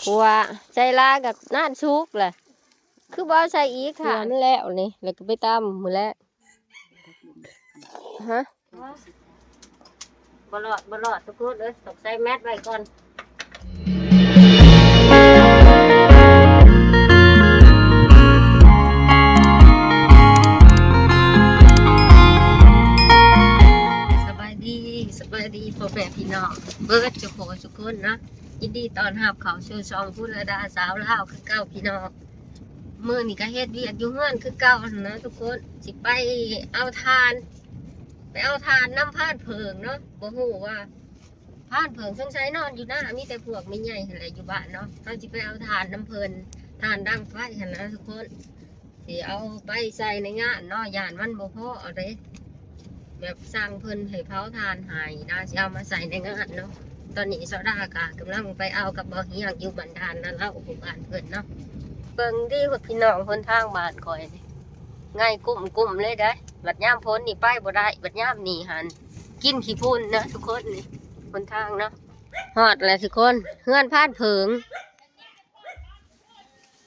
ขัวใจลากับน่านชุกแหละคือบ่ใส่อีกค่ะมันแล้วนี่แล้วก็ไปตำมือแล้วฮะบ่รอดทุกคนเลยตกใส่แมสไว้ก่อนสบายดีพ่อแม่พี่น้องเบิร์ดจุกโขทุกคนนะยินดีตอนหับเขาชื่อซองพูดระดาสาวลาวคือเก้าพี่น้องมือนี่ก็เฮ็ดเวียกอยู่เฮือนคือเก้านะทุกคนสิไปเอาทานน้ำพานเพิงเนาะบ่ฮู้ว่าพานเพิงสงสัยนอนอยู่หน้ามีแต่พวกไม่ใหญ่อะไรอยู่บ้านเนาะเราสิไปเอาทานน้ำเพิ่นทานดังไฟหั่นนะทุกคนสิเอาไปใส่ในงานเนาะย่านมันบ่พอเอาเด้แบบสร้างเพิ่นให้เผาทานหายนะสิเอามาใส่ในงานเนาะตอนนี้ซอดากะกำลังไปเอากับบ่เฮียงอยู่บันดาลนั่นแล้วอุปกรณ์เพิ่นเนาะเบิ่งดีว่าพี่น้องเพิ่นทางบ้านข่อยนี่ง่ายกุ้มเลยได้บัดย่ามพ้นนี่ไปบ่ได้บัดย่ามนี่หันกินขี้พุ่นนะทุกคนนี่คนทางเนาะฮอดแล้วทุกคนเฮือนพานเพิง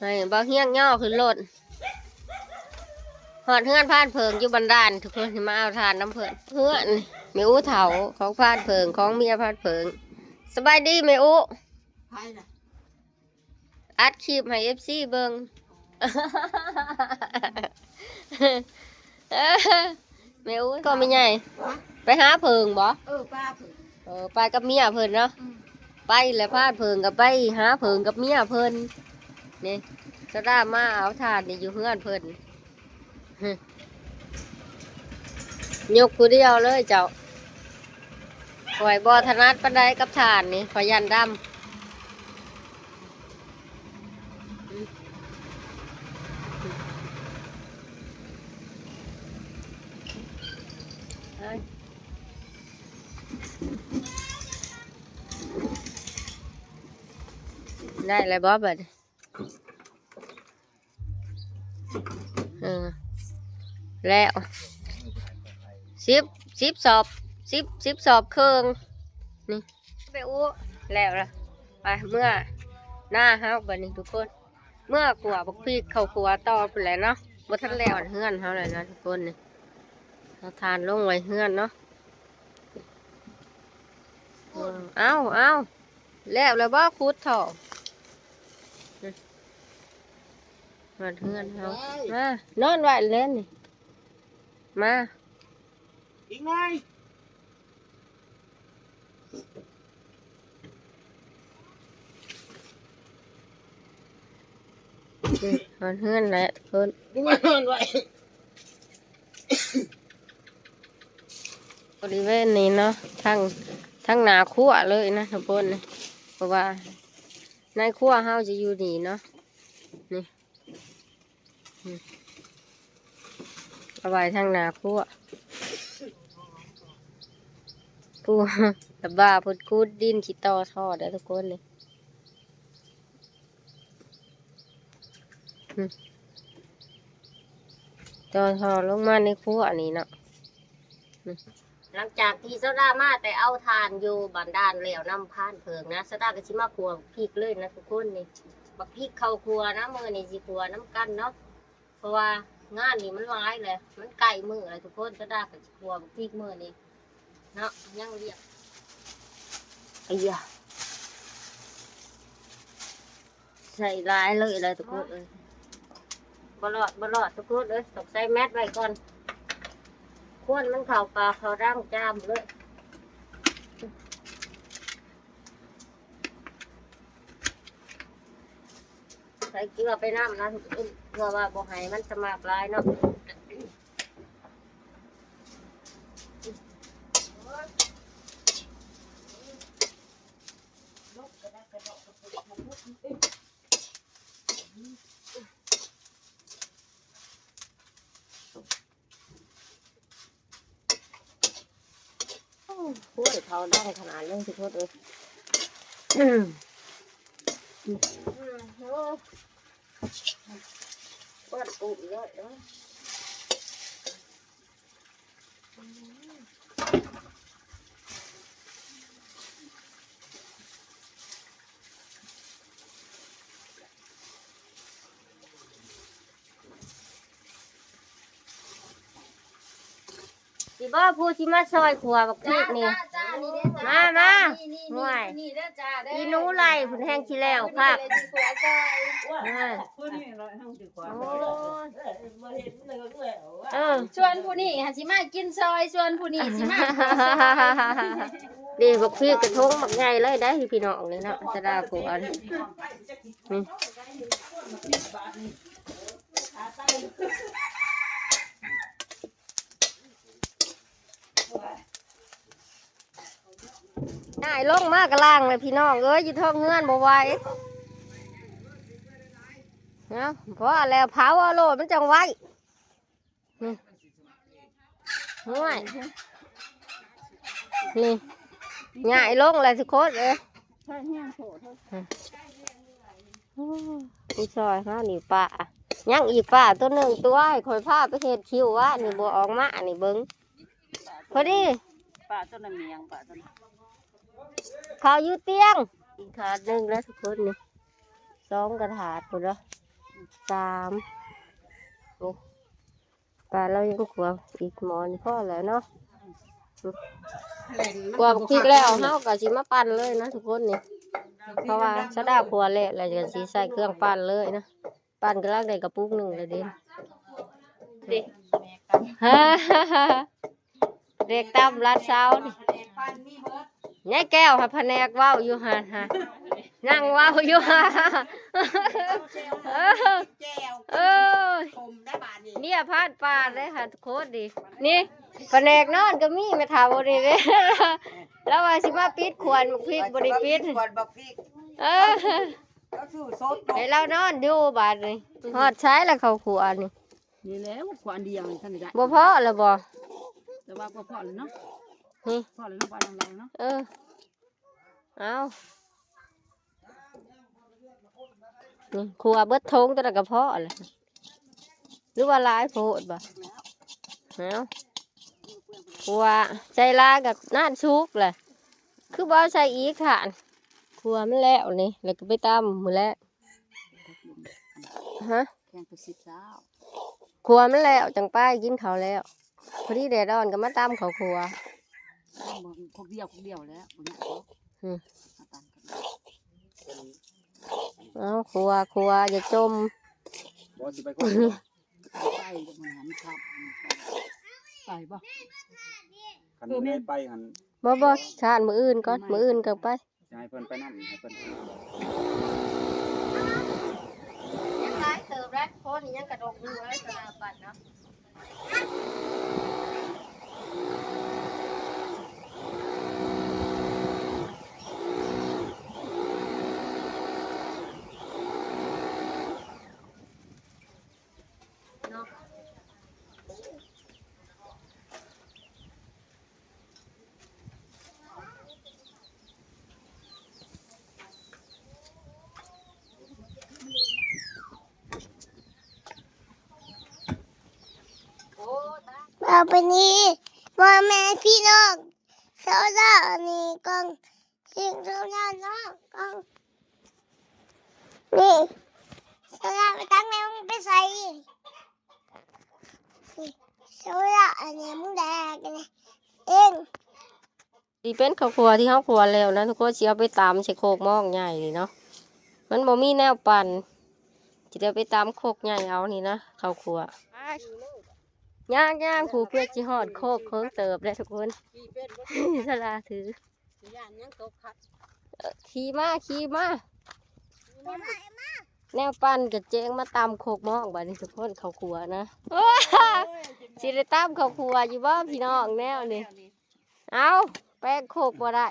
ให้บ่เฮียงย่อขึ้นรถฮอดเฮือนพานเพิงอยู่บันดาลทุกคนมาเอาทานน้ำเพิ่นเฮือนแม่อูเฒ่าของพานเพิงของเมียพานเพิงสบายดีแม่อูอัดคลิปให้ FC เบิ่งแม่อูก็ไม่ใหญ่ไปหาเพิงบ่ป้าเพิ่นไปกับเมียเพิ่นเนาะไปแล้วพาเพิงกับไปหาเพิงกับเมียเพิ่นนี่จะได้มาเอาทานนี่อยู่เฮือนเพิ่นยกผู้เดียวเลยเจ้าปล่อยบ่ถนัดปานใดกับทานนี่ขอยันดำได้เลยบ๊อบบัดแล้วสิบสอบสอบเครื่องนี่ไปอู้แล้วล่ะไปเมื่อหน้าเฮาบัดนี้ทุกคนเมื่อขัวบักพริกเข้าขัวต่อไปแล้วเนาะบ่ทันแล้วเฮือนเฮาเลยนะทุกคนนี่เราทานลงไว้เฮือนเนาะเอาแล้วบ่คุดเถาะมาเฮือนเฮามานอนไว้เล่นนี่มาอีกหน่อยนอนเฮือนแหละทุกคนอีกหน่อยนอนไว้บริเวณนี้เนาะทั้งหนาขั้วเลยนะทุกคนนี่เพราะว่าในขั้วเฮาจะอยู่นี่เนาะนี่เอาไว้ทั้งหนาขั้วปูตะบ้าพุดคูดดินขี้ต่อทอดได้ทุกคนเลยต่อทอดลงมาในขั้วนี่เนาะหลังจากที่โซดามาแต่เอาทานอยู่บันดาลแล้วน้ำพานเพิงนะโซดาก็ชิมาครัวพริกเลยนะทุกคนนี่บักพริกเข้าครัวนะมือนี่สิครัวน้ำกันเนาะเพราะว่างานนี่มันร้ายเลยมันไก่มืออะไรทุกคนโซดาก็สิครัวบักพริกมือนี่เนาะยังเรียกไอ้ยาใส่ร้ายเลยทุกคนเลยบ่รอดทุกคนเลยตกใส่แมสไว้ก่อนควนมันเข่าปลาเขาร่างจามเลยใส่เกลือไปน้ำนะทุกคนเพื่อว่าบ่ให้มันสมากลายเนาะพูดเขาได้ขนาดเรื่องทุกคนเลยเปิดปุ่มเลยเนาะ สิบ่ผู้ที่มาซอยขัวบักพริกนี่มาห่วยอีหนูไล่ผุนแห้งที่แล้วครับชวนผู้นี้หาสิมากินซอยชวนผู้นี้สิมา ดีบักพริกกระทงบักใหญ่เลยได้พี่น้องเลยเนาะจะได้ผัวนี่ได้ลงมากระล่างเลยพี่น้องเอ้ยอยู่ท้องเงื่อนบ่ไหวเนาะเพราะอะไรเผาเอาโลดมันจังไว้นี่ห่วยนี่ง่ายลงเลยสิโคตรเลยพี่ซอยฮะนี่ป่ายังอีกป่าตัวหนึ่งตัวให้คอยผ้าไปเห็ดคิววะนี่บัวออกมานี่เบิ้งพอดีป่าต้นน้ำเมียงป่าต้นเขาอยู่เตียงอีกถาดหนึ่งแล้วทุกคนนี่2 กระถาดหมดแล้ว3โอ้ป่าเรายังขวบอีกหมอนพ่อแล้วเนาะกว่าพริกแล้วเฮาก็สิมาปั่นเลยนะทุกคนนี่เพราะว่าสะดาครัวเละแล้วก็สิใส่เครื่องปั่นเลยนะปั่นก็ลักได้กระปุกหนึ่งเลยดิฮ่าเด็กตำรัดเช้านี่ยายแก้วค่ะแผนกว่าวอยู่ฮะนั่งว่าวอยู่ฮะเนี่ยพาดปลาเลยค่ะโคตรดีนี่แผนกนอนก็มีไม่ถามบริเลยแล้วว่าสิมาปิดขวดบักพริกบริปิดให้เรานอนดูบาดนี่ฮอดใช้แล้วเขาขวดนี่ นี่แล้วขวานเดียวท่านได้ บ่พอแล้วบ่ แต่ว่าบ่พอเลยเนาะ นี่ พอเลยเนาะบ้านเราเนาะ เอานี่ขวดเบิดทงตัวละกระเพาะเลยหรือว่าหลายโพดบ่เอาขวดใส่ลากับน้ำซุปเลยคือบ่ใส่อีกค่ะขวดมันแล้วนี่แล้วก็ไปตำมื้อแล้วฮะ แข่งประสิทธิ์แล้ว ครัวมันแล้วจังป้ายกินเขาวแล้วพอดีแดดร้อนก็มาตำเขาครัว พวกเดียวแล้วพวกนี้เอาครัวอย่าจม บอสไปก่อน ไปเหมือนครับไปบ่ คันไม่ไปหัน บ่ชาติมืออื่นก่อนมืออื่นก็ไป ให้เพิ่นไปนั่นให้เพิ่น ยังไงเติบแล้วโคตรยังกระดกอยู่ไว้สนามบัตรเนาะต่อไปนี้พ่อแม่พี่น้องเสาหน้านี่กองสิ่งเสาหน้าน้องกองนี่เสาหน้าไปตั้งแม่มึงไปใส่นี่เสาหน้าอันนี้มึงแดกกันเอง ดีเป็นข้าวครัวที่ข้าวครัวแล้วนะทุกคนสิเอาไปตำใส่โคกหม้อใหญ่นี่เนาะมันบ่มีแนวปั่นจะได้ไปตำโคกใหญ่เอานี่นะข้าวครัวย่างผูกเพื่อจิหอดโคกเคิงเติบได้ทุกคนสลาถือขี่มาแนวปั้นกับเจงมาตำโคกหม้องบัดนี้ทุกคนข้าวครัวนะสิได้ตำข้าวครัวอยู่บ่พี่น้องแนวนี่เอาแป้งโคกบ่ได้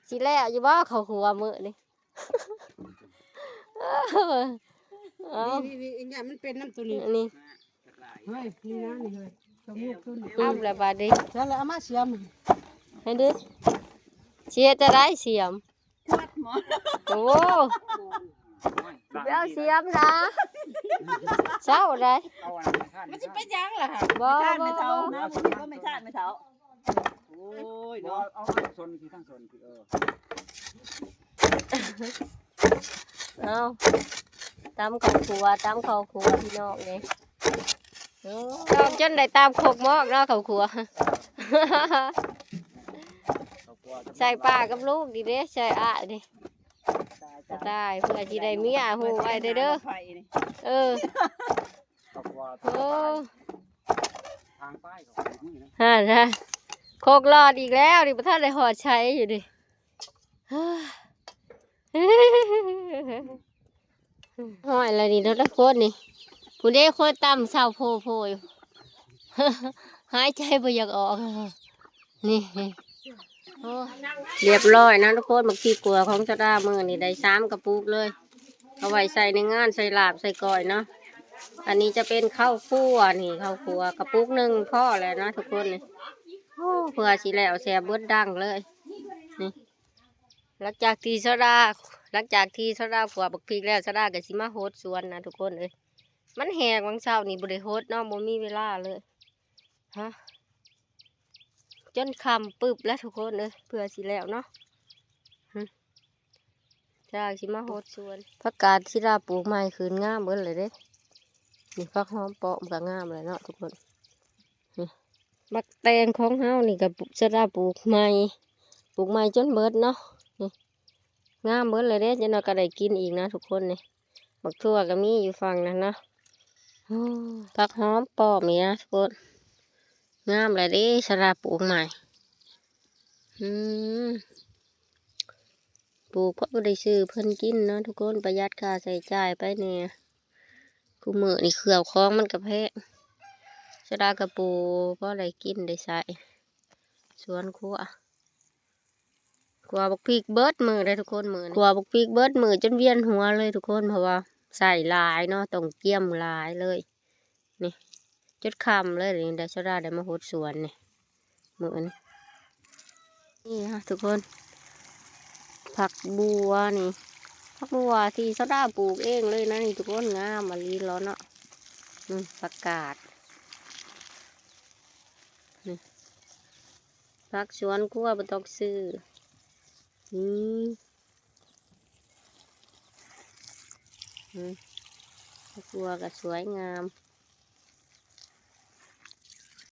สิแล้วอยู่บ่ข้าวครัวมื้อนี่นี่อย่างมันเป็นน้ำตัวนี้ นี่ เฮ้ยนี่นะนี่เลยจมูกขึ้น ตำแล้วบาดนี้ แล้วเอามาเสียม ให้ดึกเชียจะได้เสียม วัดหมอ โอ้ไปเอาเสียมนะเช้าได้ เอาอันนั้นท่าน มันจะเป็นยังล่ะ บ่ ไม่เท่านะก็ไม่ชาติไม่เท่าโอ้ย บ่ เนาะ เอาส่วนที่ทั้งส่วนที่เอาตำข้าวครัวพี่น้องเลย ชอบจนได้ตามโคกหมอกเนาะเขาขัว ใส่ป้ากับลูกดิเด้ใส่อ่ะดิได้เพื่อจีได้เมียหูไว้เด้อเออ ครอบครัว โอ้ ทางป้ายของนี่นะ ฮะโคกรอดอีกแล้วดิประท่านได้หอดใช้อยู่ดิ ห้อยอะไรนี่รถละโคตรนี่ผู้เด้โคตรต่ำเศร้าโพโพอยู่ หายใจบ่อยากออกนี่โอ้เรียบร้อยนะทุกคนบักทีกลัวของเจ้าด้ามือนี่ได้3 กระปุกเลยเอาไว้ใส่ในงานใส่ลาบใส่ก้อยเนาะอันนี้จะเป็นข้าวคั่วนี่ข้าวคั่วกระปุกหนึ่งพ่อแล้วนะทุกคนนี่โอ้เพื่อสิแล้วแซ่บเบิดดังเลยนี่หลังจากที่เจ้าด้าขัวบักพริกแล้วเจ้าด้าก็สิมาโฮดสวนนะทุกคนเลยมันแหกวังเช้านี่บ่ได้โฮดเนาะบ่มีเวลาเลยฮะจนคำปึบแล้วทุกคนเลยเพื่อสิแล้วเนาะจากสิมาโฮดสวนผักกาดที่เราปลูกใหม่คืนงามเบิดเลยเด้นี่ผักหอมเปาะมันก็งามเลยเนาะทุกคนนี่บักแตงของเฮานี่ก็จะได้ปลูกใหม่จนเบิดเนาะนี่งามเบิดเลยเด้จะนอนก็ได้กินอีกนะทุกคนนี่บักทั่วก็มีอยู่ฝั่งนั้นเนาะผักหอมเปาะมีนะทุกคนงามเลยเด้สระปลูกใหม่ปลูกเพราะได้ซื้อเพิ่นกินเนาะทุกคนประหยัดค่าใช้จ่ายไปเนี่ยกูมือนี่เขื่อคล้องมันกระแพงสระกระปูเพราะได้กินได้ใส่สวนครัวบักพริกเบิดมือได้ทุกคนมือขัวบักพริกเบิดมือจนเวียนหัวเลยทุกคนเพราะว่าใส่ลายเนาะต้องเกี่ยมลายเลยนี่จุดคำเลยนี่ได้สระได้มาหดสวนนี่มือนี่ฮะทุกคนผักบัวนี่ผักบัวที่สระปลูกเองเลยนะนี่ทุกคนงามมาลีร้อนเนาะผักกาดนี่ผักสวนครัวบ่ต้องซื้อผักบัวก็สวยงาม